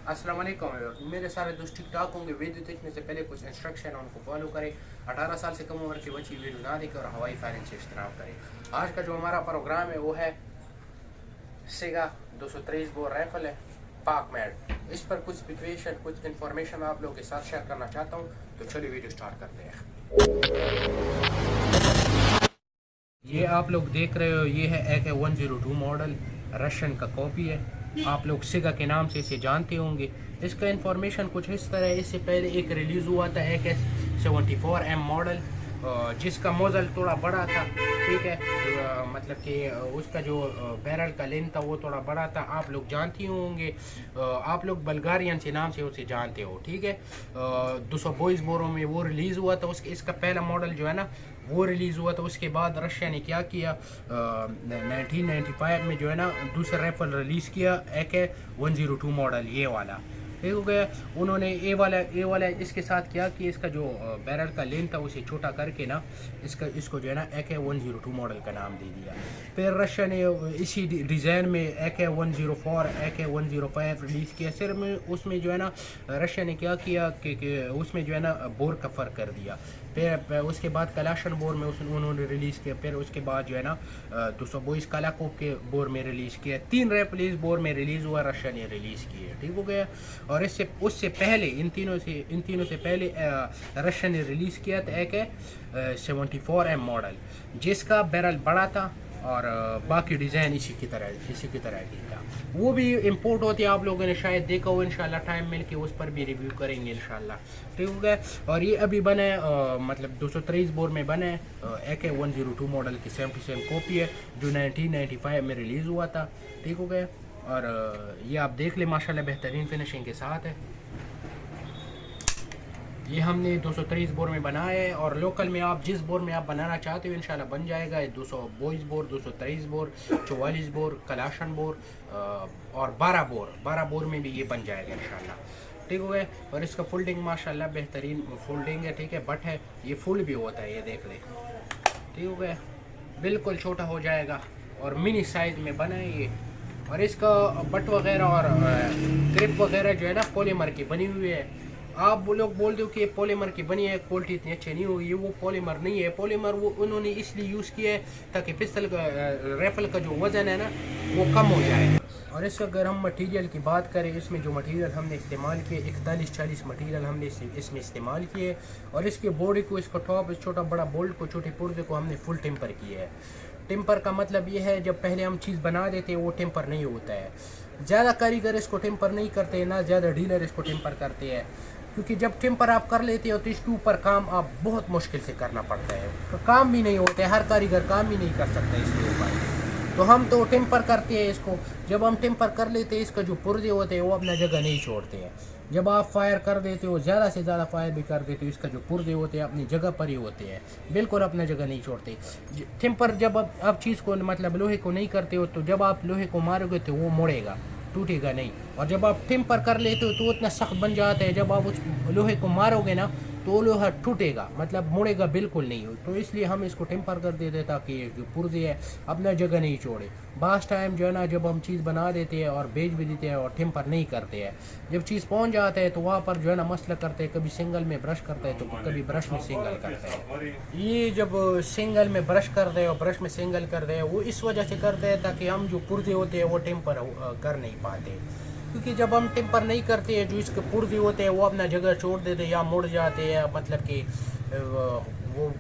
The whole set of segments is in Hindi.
अस्सलाम वालेकुम। मेरे सारे दोस्त ठीक ठाक होंगे। वीडियो देखने से पहले कुछ इंस्ट्रक्शन है उनको फॉलो करें। 18 साल से कम उम्र की बच्ची वीडियो ना देखें और हवाई फायरिंग से इज्तनाब करें। आज का जो हमारा प्रोग्राम है वो है सेगा 223 बोर राइफल है पाक मैड। इस पर कुछ सिचुएशन कुछ इन्फॉर्मेशन आप लोगों के साथ शेयर करना चाहता हूँ, तो चलिए वीडियो स्टार्ट करते हैं। ये आप लोग देख रहे हो, ये है AK-102 मॉडल, रशियन का कॉपी है। आप लोग सिगा के नाम से इसे जानते होंगे। इसका इंफॉर्मेशन कुछ इस तरह है। इससे पहले एक रिलीज़ हुआ था AK-74M मॉडल, जिसका मोजल थोड़ा बड़ा था, ठीक है। मतलब कि उसका जो बैरल का लेंथ था वो थोड़ा बड़ा था। आप लोग जानते होंगे, आप लोग बल्गारियन से नाम से उसे जानते हो, ठीक है। 222 बोरों में वो रिलीज़ हुआ था। उसके इसका पहला मॉडल जो है ना वो रिलीज़ हुआ था। उसके बाद रशिया ने क्या किया, 1995 में जो है ना दूसरा राइफल रिलीज़ किया AK-102 मॉडल, ये वाला, ठीक हो गया। उन्होंने ए वाला इसके साथ क्या कि इसका जो बैरल का लेंथ था उसे छोटा करके ना इसको जो है ना AK-102 मॉडल का नाम दे दिया। फिर रशिया ने इसी डिज़ाइन में AK-104 AK-105 रिलीज़ किया। सिर्फ उसमें जो है ना रशिया ने क्या किया कि उसमें जो है ना बोर का फ़र्क कर दिया। फिर उसके बाद कलाशन बोर में उन्होंने रिलीज़ किया। फिर उसके बाद जो है ना 222 कलाकोप के बोर में रिलीज़ किया। 3 राइफल इस बोर में रिलीज़ हुआ, रशिया ने रिलीज़ किए, ठीक हो गया। और उससे पहले इन तीनों से पहले रशिया ने रिलीज़ किया था AK-74M मॉडल, जिसका बैरल बड़ा था और बाकी डिज़ाइन इसी की तरह की था। वो भी इंपोर्ट होती है, आप लोगों ने शायद देखा हो। इंशाल्लाह टाइम मिल के उस पर भी रिव्यू करेंगे इंशाल्लाह, ठीक हो गया। और ये अभी बने मतलब 223 बोर में बने AK-102 मॉडल की सेम कॉपी है, जो 1995 में रिलीज़ हुआ था, ठीक हो गया। और ये आप देख ले, माशाल्लाह बेहतरीन फिनिशिंग के साथ है। ये हमने 223 बोर में बनाया है, और लोकल में आप जिस बोर में आप बनाना चाहते हो इंशाल्लाह बन जाएगा। 222 बोर, 223 बोर, 44 बोर, कलाशन बोर और 12 बोर में भी ये बन जाएगा इंशाल्लाह, ठीक हो गया। और इसका फोल्डिंग माशाल्लाह बेहतरीन फोल्डिंग है, ठीक है। बट है ये फुल भी होता है, ये देख ले, ठीक हो गया। बिल्कुल छोटा हो जाएगा और मिनी साइज़ में बना है ये। और इसका बट वगैरह और ग्रिप वगैरह जो है ना पॉलीमर की बनी हुई है। आप वो लोग बोल दो कि पॉलीमर की बनी है, क्वालिटी इतनी अच्छी नहीं होगी। वो पॉलीमर नहीं है। पॉलीमर वो उन्होंने इसलिए यूज़ किया है ताकि पिस्तल का राइफल का जो वज़न है ना वो कम हो जाए। और इसका अगर हम मटेरियल की बात करें, इसमें जो मटेरियल हमने इस्तेमाल किए 41-40 मटेरियल हमने इसमें इस्तेमाल किए। और इसके बॉडी को, इसको टॉप, इस छोटा बड़ा बोल्ट को, छोटे पुर्जे को हमने फुल टेम्पर किया है। टेम्पर का मतलब ये है, जब पहले हम चीज़ बना देते हैं वो टेम्पर नहीं होता है। ज़्यादा कारीगर इसको टेम्पर नहीं करते ना, ज़्यादा डीलर इसको टेम्पर करते हैं, क्योंकि जब टेम्पर आप कर लेते हो तो इसके ऊपर काम आप बहुत मुश्किल से करना पड़ता है। तो काम भी नहीं होता है, हर कारीगर काम भी नहीं कर सकता इसके ऊपर। तो हम तो टेम्पर करते हैं इसको। जब हम टेम्पर कर लेते हैं, इसका जो पुर्जे होते हैं वो अपना जगह नहीं छोड़ते हैं। जब आप फायर कर देते हो, ज़्यादा से ज़्यादा फायर भी कर देते हो, इसका जो पुर्जे होते हैं अपनी जगह पर ही होते हैं, बिल्कुल अपना जगह नहीं छोड़ते। टेम्पर जब आप चीज़ को मतलब लोहे को नहीं करते हो, तो जब आप लोहे को मारोगे तो वो मुड़ेगा, टूटेगा नहीं। और जब आप टेम्पर कर लेते हो तो उतना सख्त बन जाता है, जब आप उस लोहे को मारोगे ना तो वो लोहा टूटेगा, मतलब मुड़ेगा बिल्कुल नहीं हो। तो इसलिए हम इसको टेम्पर कर देते हैं ताकि जो पुर्जे है अपना जगह नहीं छोड़े। बास टाइम जो है ना, जब हम चीज़ बना देते हैं और बेच भी देते हैं और टेम्पर नहीं करते हैं, जब चीज़ पहुंच जाता है तो वहाँ पर जो है ना मसला करते हैं, कभी सिंगल में ब्रश करते हैं तो कभी ब्रश में सिंगल करते हैं। ये जब सिंगल में ब्रश करते हैं और ब्रश में सिंगल करते हैं, वो इस वजह से करते हैं ताकि हम जो पुर्जे होते हैं वो टेम्पर कर नहीं पाते। क्योंकि जब हम टेम्पर नहीं करते हैं, जो इसके पुर्जे होते हैं वो अपना जगह छोड़ देते हैं या मुड़ जाते हैं, मतलब कि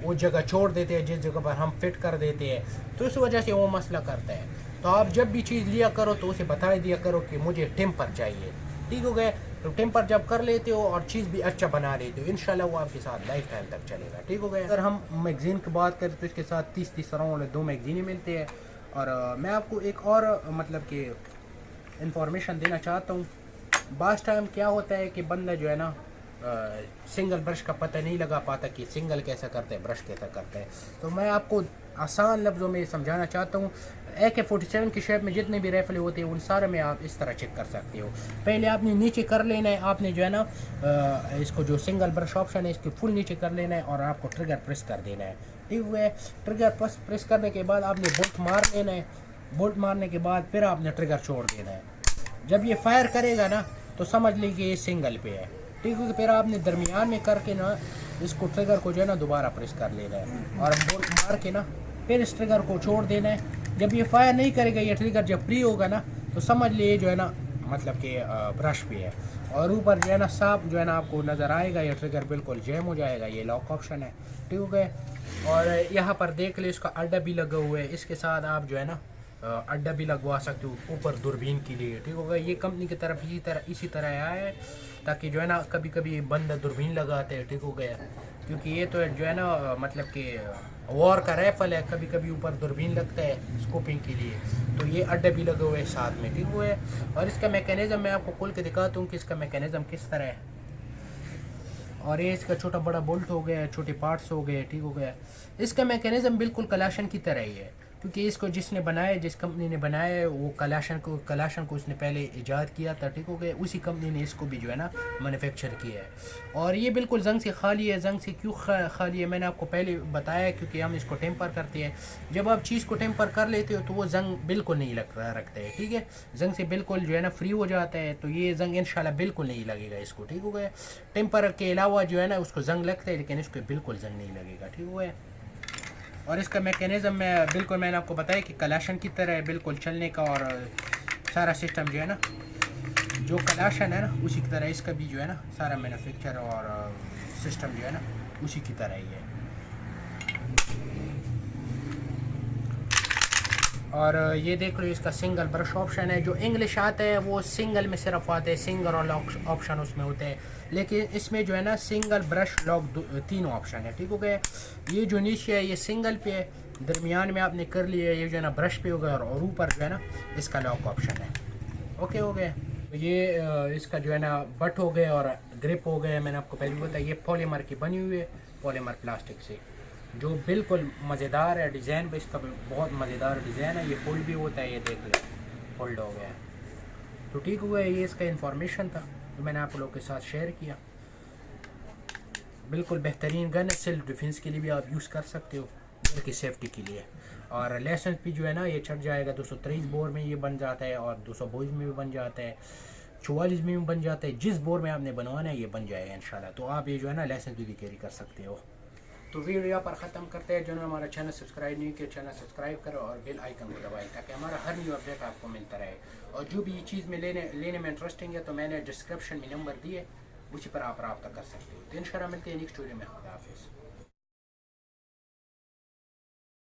वो जगह छोड़ देते हैं जिस जगह पर हम फिट कर देते हैं, तो इस वजह से वो मसला करता है। तो आप जब भी चीज़ लिया करो तो उसे बता दिया करो कि मुझे टेम्पर चाहिए, ठीक हो गया। तो टेम्पर जब कर लेते हो और चीज़ भी अच्छा बना लेते हो, इंशाल्लाह वो आपके साथ लाइफ टाइम तक चलेगा, ठीक हो गया। अगर हम मैगज़ीन की बात करें तो इसके साथ 30 राउंड 2 मैगज़ीनें मिलते हैं। और मैं आपको एक और मतलब कि इंफॉर्मेशन देना चाहता हूँ। बास टाइम क्या होता है कि बंदा जो है ना सिंगल ब्रश का पता नहीं लगा पाता कि सिंगल कैसा करते हैं, ब्रश कैसा करते हैं। तो मैं आपको आसान लफ्ज़ों में समझाना चाहता हूँ। AK-47 की शेप में जितने भी राइफल होते हैं उन सारे में आप इस तरह चेक कर सकते हो। पहले आपने नीचे कर लेना है, आपने जो है ना इसको जो सिंगल ब्रश ऑप्शन है इसके फुल नीचे कर लेना है और आपको ट्रिगर प्रेस कर देना है, ठीक हुआ। ट्रिगर प्रेस करने के बाद आपने बोल्ट मार लेना है। बोल्ट मारने के बाद फिर आपने ट्रिगर छोड़ देना है। जब ये फायर करेगा ना तो समझ लीजिए ये सिंगल पे है, ठीक है। फिर आपने दरमियान में करके ना इसको ट्रिगर को जो है ना दोबारा प्रेस कर लेना है और बोल्ट मार के ना फिर इस ट्रिगर को छोड़ देना है। जब ये फायर नहीं करेगा ये ट्रिगर, जब फ्री होगा ना तो समझ लिए जो है ना मतलब कि ब्रश पे है, और ऊपर जो है ना साफ जो है ना आपको नज़र आएगा ये ट्रिगर बिल्कुल जैम हो जाएगा। ये लॉक ऑप्शन है, ठीक हो गया। और यहाँ पर देख ले इसका अड्डा भी लगा हुआ है, इसके साथ आप जो है ना अड्डा भी लगवा सकते हो ऊपर दूरबीन के लिए, ठीक होगा। ये कंपनी की तरफ इसी तरह आया है ताकि जो है ना कभी कभी बंद दूरबीन लगाते हैं, ठीक हो गया। क्योंकि ये तो जो है ना मतलब कि वॉर का राइफल है, कभी कभी ऊपर दूरबीन लगता है स्कोपिंग के लिए, तो ये अड्डा भी लगे हुए हैं साथ में, ठीक हुआ है। और इसका मैकेनिज़्म मैं आपको खोल के दिखाता हूँ कि इसका मैकेनिज़्म किस तरह है। और ये इसका छोटा बड़ा बोल्ट हो गया, छोटे पार्ट्स हो गए, ठीक हो गया। इसका मैकेनिज़्म बिल्कुल कलाशन की तरह ही है, क्योंकि इसको जिसने बनाया, जिस कंपनी ने बनाया है वो कलाशन को उसने पहले ईजाद किया था, ठीक हो गया। उसी कंपनी ने इसको भी जो है ना मैन्युफैक्चर किया है। और ये बिल्कुल जंग से खाली है। जंग से क्यों खाली है मैंने आपको पहले बताया, क्योंकि हम इसको टेम्पर करते हैं। जब आप चीज़ को टेम्पर कर लेते हो तो वो जंग बिल्कुल नहीं रखता है, ठीक है। जंग से बिल्कुल जो है ना फ्री हो जाता है, तो ये जंग इंशाल्लाह बिल्कुल नहीं लगेगा इसको, ठीक हो गया। टेम्पर के अलावा जो है ना उसको जंग लगता है, लेकिन इसको बिल्कुल जंग नहीं लगेगा, ठीक हो गया। और इसका मैकेनिज़्म में बिल्कुल मैंने आपको बताया कि कलाशन की तरह है बिल्कुल चलने का, और सारा सिस्टम जो है ना जो कलाशन है ना उसी की तरह इसका भी जो है ना सारा मैन्युफैक्चर और सिस्टम जो है ना उसी की तरह ही है। और ये देख लो इसका सिंगल ब्रश ऑप्शन है। जो इंग्लिश आता है वो सिंगल में सिर्फ आता है, सिंगल और लॉक ऑप्शन उसमें होते हैं, लेकिन इसमें जो है ना सिंगल ब्रश लॉक तीनों ऑप्शन है, ठीक हो गया। ये जो नीचे है ये सिंगल पे है, दरमियान में आपने कर लिया, ये जो है ना ब्रश पे हो गया, और ऊपर जो है ना इसका लॉक ऑप्शन है, ओके हो गया। तो ये इसका जो है ना बट हो गया और ग्रिप हो गया। मैंने आपको पहले बताया ये पॉलीमर की बनी हुई है, पॉलीमर प्लास्टिक से, जो बिल्कुल मज़ेदार है। डिज़ाइन भी इसका बहुत मज़ेदार डिज़ाइन है। ये फोल्ड भी होता है, ये देख ले फोल्ड हो गया। तो ठीक हुआ है, ये इसका इन्फॉर्मेशन था जो मैंने आप लोगों के साथ शेयर किया। बिल्कुल बेहतरीन गन है, सेल्फ डिफेंस के लिए भी आप यूज़ कर सकते हो, घर की सेफ्टी के लिए। और लाइसेंस भी जो है ना ये चढ़ जाएगा 223 बोर में ये बन जाता है, और 222 में भी बन जाता है, 44 में भी बन जाता है। जिस बोर में आपने बनवाना है ये बन जाएगा इंशाल्लाह। तो आप ये जो है ना लाइसेंस भी कैरी कर सकते हो। तो वीडियो यहाँ पर ख़त्म करते हैं। जिन्होंने हमारा चैनल सब्सक्राइब नहीं किया चैनल सब्सक्राइब करो और बेल आइकन को दबाएं ताकि हमारा हर न्यू अपडेट आपको मिलता रहे। और जो भी चीज़ में लेने में इंटरेस्टिंग है तो मैंने डिस्क्रिप्शन में नंबर दिए, उसी पर आप रब्ता कर सकते हो। तो इंशाल्लाह मिलते हैं नेक्स्ट वीडियो में। खुदा हाफिज़।